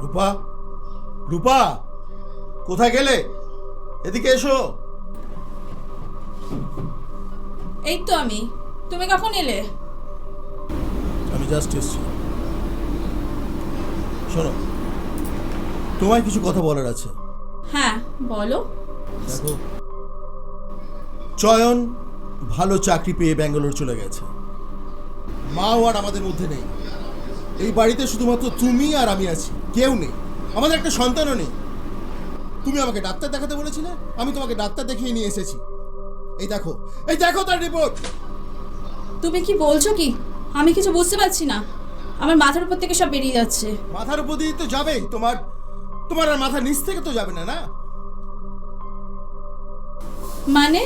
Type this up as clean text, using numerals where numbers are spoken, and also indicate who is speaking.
Speaker 1: রূপা, রূপা, কোথায় গেলে? এদিকে এসো।
Speaker 2: এই তো আমি। তুমি কখন এলে?
Speaker 1: আমি জাস্ট এসছি। শোনো, তোমায় কিছু কথা বলার আছে।
Speaker 2: হ্যাঁ, বলো।
Speaker 1: দেখো, চয়ন ভালো চাকরি পেয়ে ব্যাঙ্গালোর চলে গেছে। মাও আর আমাদের মধ্যে নেই। এই বাড়িতে শুধুমাত্র তুমি আর আমি আছি, কেউ নেই। আমাদের একটা সন্তানও নেই। তুমি আমাকে ডাক্তার দেখাতে বলেছিলে, আমি তোমাকে ডাক্তার দেখিয়ে নিয়ে এসেছি। এই দেখো, এই দেখো তার রিপোর্ট।
Speaker 2: তুমি কি বলছো কি? আমি কিছু বুঝতে পারছি না। আমার মাথার উপর থেকে সব বেরিয়ে যাচ্ছে।
Speaker 1: মাথার উপর দিয়ে তো যাবেই, তোমার তোমার আর মাথার নিচ থেকে তো যাবে না, না?
Speaker 2: মানে